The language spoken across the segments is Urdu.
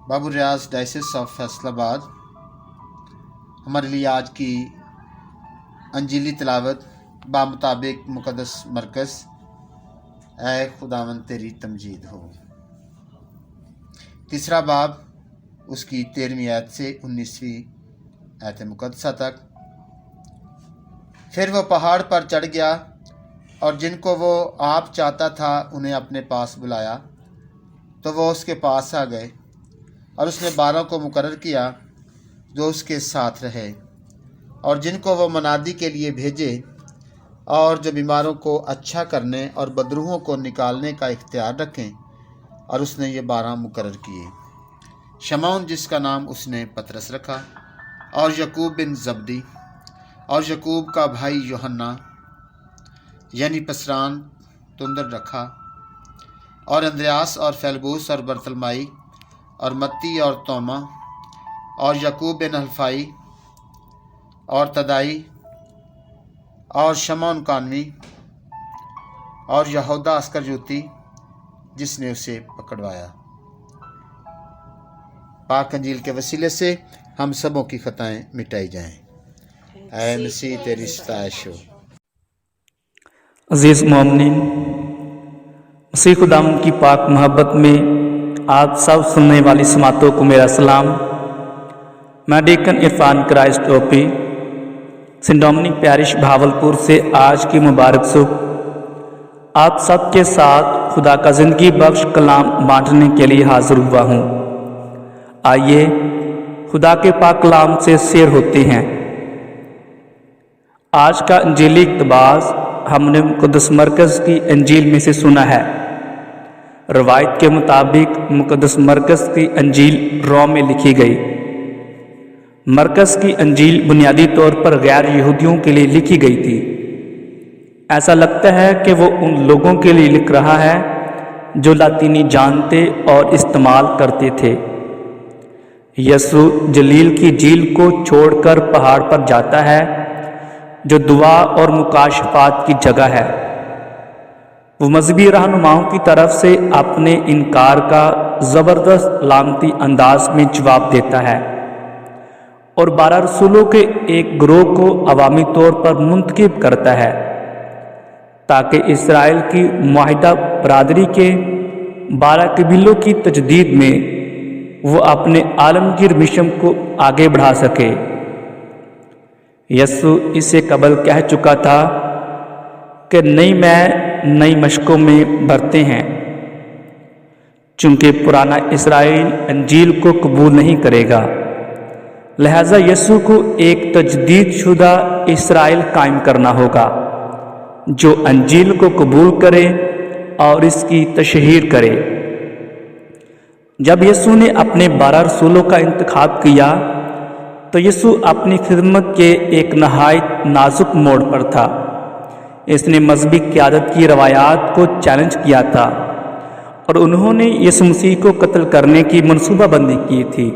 باب الریاض ڈائسس آف فیصل آباد ہمارے لیے آج کی انجیلی تلاوت بامطابق مقدس مرکز اے خداوند تیری تمجید ہو۔ تیسرا باب اس کی 13ویں آیت سے 19ویں آیت مقدسہ تک۔ پھر وہ پہاڑ پر چڑھ گیا اور جن کو وہ آپ چاہتا تھا انہیں اپنے پاس بلایا تو وہ اس کے پاس آ گئے، اور اس نے 12 کو مقرر کیا جو اس کے ساتھ رہے، اور جن کو وہ منادی کے لیے بھیجے اور جو بیماروں کو اچھا کرنے اور بدروحوں کو نکالنے کا اختیار رکھیں، اور اس نے یہ 12 مقرر کیے: شمعون جس کا نام اس نے پطرس رکھا، اور یعقوب بن زبدی، اور یعقوب کا بھائی یوحنا یعنی پسران تندر رکھا، اور اندریاس اور فیلبوس اور برتلمائی اور متی اور توما اور یعقوب بن حلفائی اور تدائی اور شمعون کانوی اور یہودا اسکریوتی جس نے اسے پکڑوایا۔ پاک انجیل کے وسیلے سے ہم سبوں کی خطائیں مٹائی جائیں۔ اے مسیح تیری ستائش ہو۔ عزیز مومنین، مسیح خداوند کی پاک محبت میں آپ سب سننے والی سماعتوں کو میرا سلام۔ میں Deccan Irfan Christ اوپی Saint Dominic perish Bahawalpur سے آج کی مبارک صبح آپ سب کے ساتھ خدا کا زندگی بخش کلام بانٹنے کے لیے حاضر ہوا ہوں۔ آئیے خدا کے پاک کلام سے سیر ہوتے ہیں۔ آج کا انجیلی اقتباس ہم نے مقدس مرکز کی انجیل میں سے سنا ہے۔ روایت کے مطابق مقدس مرکز کی انجیل روم میں لکھی گئی۔ مرکز کی انجیل بنیادی طور پر غیر یہودیوں کے لیے لکھی گئی تھی۔ ایسا لگتا ہے کہ وہ ان لوگوں کے لیے لکھ رہا ہے جو لاطینی جانتے اور استعمال کرتے تھے۔ یسوع جلیل کی جھیل کو چھوڑ کر پہاڑ پر جاتا ہے جو دعا اور مکاشفات کی جگہ ہے۔ وہ مذہبی رہنماؤں کی طرف سے اپنے انکار کا زبردست لعنتی انداز میں جواب دیتا ہے، اور 12 رسولوں کے ایک گروہ کو عوامی طور پر منتخب کرتا ہے تاکہ اسرائیل کی معاہدہ برادری کے 12 قبیلوں کی تجدید میں وہ اپنے عالمگیر مشن کو آگے بڑھا سکے۔ یسوع اس سے قبل کہہ چکا تھا کہ نئی مشقوں میں بڑھتے ہیں، چونکہ پرانا اسرائیل انجیل کو قبول نہیں کرے گا، لہذا یسوع کو ایک تجدید شدہ اسرائیل قائم کرنا ہوگا جو انجیل کو قبول کرے اور اس کی تشہیر کرے۔ جب یسوع نے اپنے 12 رسولوں کا انتخاب کیا تو یسوع اپنی خدمت کے ایک نہایت نازک موڑ پر تھا۔ اس نے مذہبی قیادت کی روایات کو چیلنج کیا تھا، اور انہوں نے یسوع مسیح کو قتل کرنے کی منصوبہ بندی کی تھی۔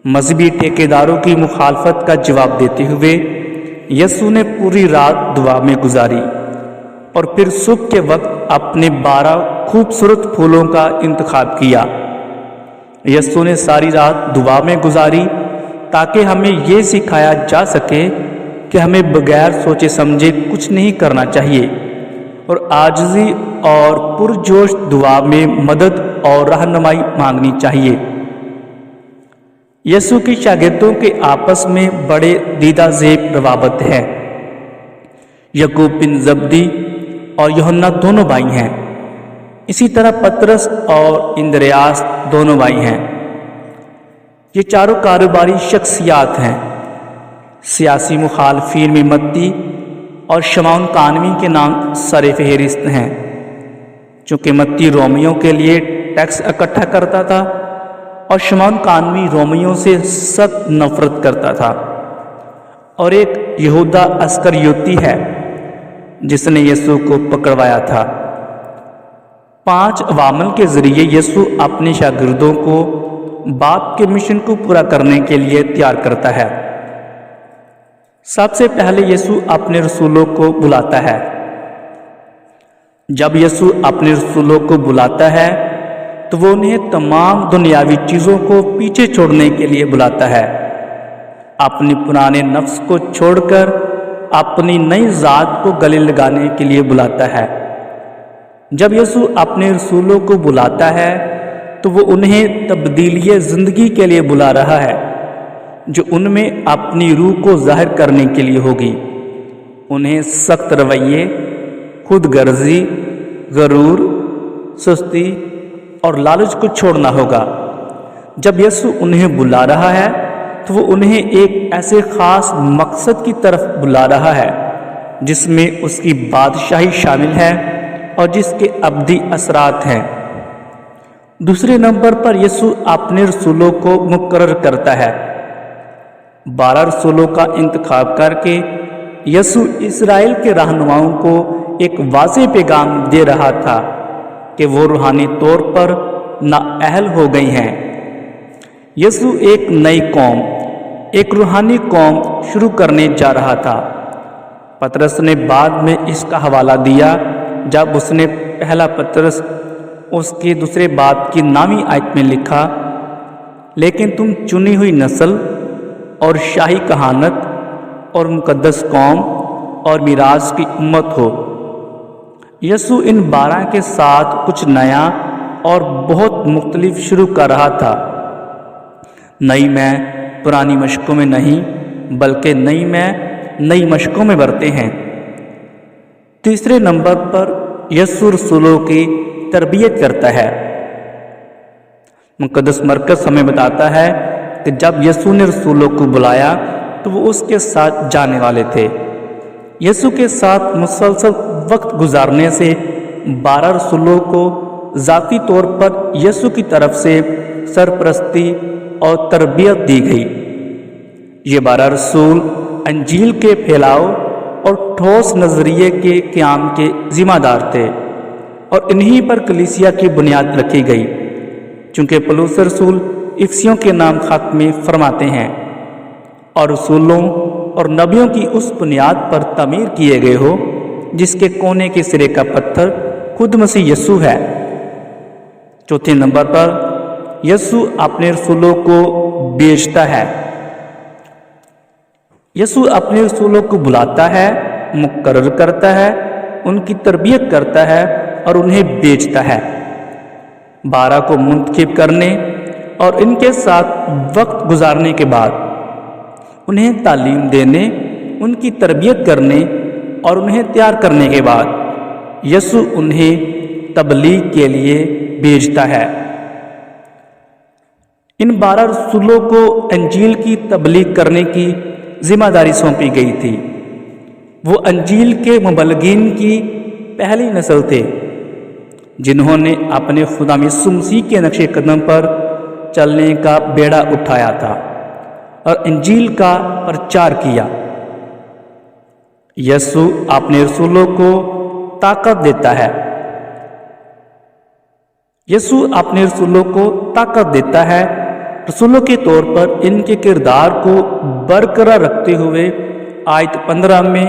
مذہبی ٹھیکیداروں کی مخالفت کا جواب دیتے ہوئے یسوع نے پوری رات دعا میں گزاری، اور پھر صبح کے وقت اپنے 12 خوبصورت پھولوں کا انتخاب کیا۔ یسوع نے ساری رات دعا میں گزاری تاکہ ہمیں یہ سکھایا جا سکے کہ ہمیں بغیر سوچے سمجھے کچھ نہیں کرنا چاہیے، اور عاجزی اور پرجوش دعا میں مدد اور رہنمائی مانگنی چاہیے۔ یسوع کے شاگردوں کے آپس میں بڑے دیدہ زیب روابط ہے۔ یعقوب بن زبدی اور یوحنا دونوں بھائی ہیں۔ اسی طرح پطرس اور اندریاس دونوں بھائی ہیں۔ یہ چاروں کاروباری شخصیات ہیں۔ سیاسی مخالفین میں متی اور شمعون کانوی کے نام سر فہرست ہیں، چونکہ متی رومیوں کے لیے ٹیکس اکٹھا کرتا تھا اور شمعون کانوی رومیوں سے سخت نفرت کرتا تھا۔ اور ایک یہودا اسکریوتی ہے جس نے یسوع کو پکڑوایا تھا۔ 5 عوامل کے ذریعے یسوع اپنے شاگردوں کو باپ کے مشن کو پورا کرنے کے لیے تیار کرتا ہے۔ سب سے پہلے یسوع اپنے رسولوں کو بلاتا ہے۔ جب یسوع اپنے رسولوں کو بلاتا ہے تو وہ انہیں تمام دنیاوی چیزوں کو پیچھے چھوڑنے کے لیے بلاتا ہے، اپنی پرانے نفس کو چھوڑ کر اپنی نئی ذات کو گلے لگانے کے لیے بلاتا ہے۔ جب یسوع اپنے رسولوں کو بلاتا ہے تو وہ انہیں تبدیلی زندگی کے لیے بلا رہا ہے جو ان میں اپنی روح کو ظاہر کرنے کے لیے ہوگی۔ انہیں سخت رویے، خود غرضی، غرور، سستی اور لالچ کو چھوڑنا ہوگا۔ جب یسوع انہیں بلا رہا ہے تو وہ انہیں ایک ایسے خاص مقصد کی طرف بلا رہا ہے جس میں اس کی بادشاہی شامل ہے اور جس کے ابدی اثرات ہیں۔ دوسرے نمبر پر یسوع اپنے رسولوں کو مقرر کرتا ہے۔ 12 رسولوں کا انتخاب کر کے یسوع اسرائیل کے رہنماؤں کو ایک واضح پیغام دے رہا تھا کہ وہ روحانی طور پر نااہل ہو گئی ہیں۔ یسوع ایک نئی قوم، ایک روحانی قوم شروع کرنے جا رہا تھا۔ پطرس نے بعد میں اس کا حوالہ دیا جب اس نے پہلا پطرس اس کے دوسرے باب کی 9ویں آیت میں لکھا، لیکن تم چنی ہوئی نسل اور شاہی کہانت اور مقدس قوم اور میراث کی امت ہو۔ یسوع ان 12 کے ساتھ کچھ نیا اور بہت مختلف شروع کر رہا تھا۔ نئی میں پرانی مشقوں میں نہیں بلکہ نئی میں نئی مشقوں میں برتے ہیں۔ تیسرے نمبر پر یسوع رسولوں کی تربیت کرتا ہے۔ مقدس مرکز ہمیں بتاتا ہے کہ جب یسوع نے رسولوں کو بلایا تو وہ اس کے ساتھ جانے والے تھے۔ یسوع کے ساتھ مسلسل وقت گزارنے سے 12 رسولوں کو ذاتی طور پر یسوع کی طرف سے سرپرستی اور تربیت دی گئی۔ یہ 12 رسول انجیل کے پھیلاؤ اور ٹھوس نظریے کے قیام کے ذمہ دار تھے، اور انہی پر کلیسیا کی بنیاد رکھی گئی۔ چونکہ پولس رسول افسیوں کے نام خط میں فرماتے ہیں، اور رسولوں اور نبیوں کی اس بنیاد پر تعمیر کیے گئے ہو جس کے کونے کے سرے کا پتھر خود مسیح یسوع ہے۔ چوتھے نمبر پر یسوع اپنے رسولوں کو بیچتا ہے۔ یسوع اپنے رسولوں کو بلاتا ہے، مقرر کرتا ہے، ان کی تربیت کرتا ہے اور انہیں بیچتا ہے۔ 12 کو منتخب کرنے اور ان کے ساتھ وقت گزارنے کے بعد انہیں تعلیم دینے، ان کی تربیت کرنے اور انہیں تیار کرنے کے بعد یسوع انہیں تبلیغ کے لیے بھیجتا ہے۔ ان 12 رسولوں کو انجیل کی تبلیغ کرنے کی ذمہ داری سونپی گئی تھی۔ وہ انجیل کے مبلغین کی پہلی نسل تھے جنہوں نے اپنے خدا یسوع مسیح کے نقش قدم پر چلنے کا بیڑا اٹھایا تھا اور انجیل کا پرچار کیا۔ یسوع اپنے رسولوں کو طاقت دیتا ہے۔ یسوع اپنے رسولوں کو طاقت دیتا ہے، رسولوں کے طور پر ان کے کردار کو برقرار رکھتے ہوئے۔ آیت 15 میں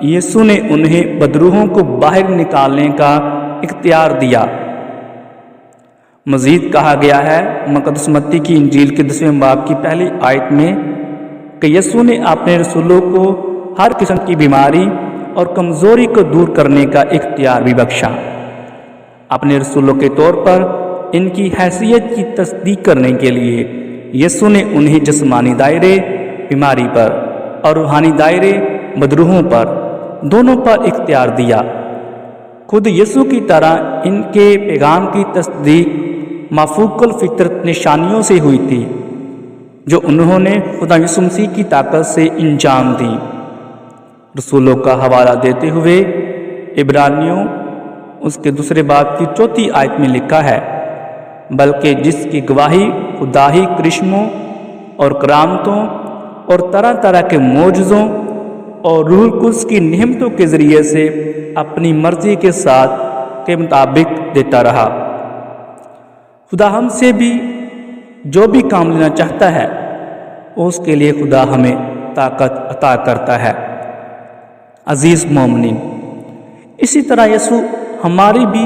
یسوع نے انہیں بدروحوں کو باہر نکالنے کا اختیار دیا۔ مزید کہا گیا ہے مقدس متی کی انجیل کے 10ویں باب کی پہلی آیت میں کہ یسوع نے اپنے رسولوں کو ہر قسم کی بیماری اور کمزوری کو دور کرنے کا اختیار بھی بخشا۔ اپنے رسولوں کے طور پر ان کی حیثیت کی تصدیق کرنے کے لیے یسوع نے انہیں جسمانی دائرے بیماری پر اور روحانی دائرے بدروحوں پر دونوں پر اختیار دیا۔ خود یسوع کی طرح ان کے پیغام کی تصدیق مافوق الفطرت نشانیوں سے ہوئی تھی جو انہوں نے خدا یسوع مسیح کی طاقت سے انجام دی۔ رسولوں کا حوالہ دیتے ہوئے عبرانیوں اس کے 2 باب کی 4 آیت میں لکھا ہے، بلکہ جس کی گواہی خدائی کرشموں اور کرامتوں اور طرح طرح کے معجزوں اور روح القدس کی نعمتوں کے ذریعے سے اپنی مرضی کے ساتھ کے مطابق دیتا رہا۔ خدا ہم سے بھی جو بھی کام لینا چاہتا ہے اس کے لیے خدا ہمیں طاقت عطا کرتا ہے۔ عزیز مومنین، اسی طرح یسوع ہماری بھی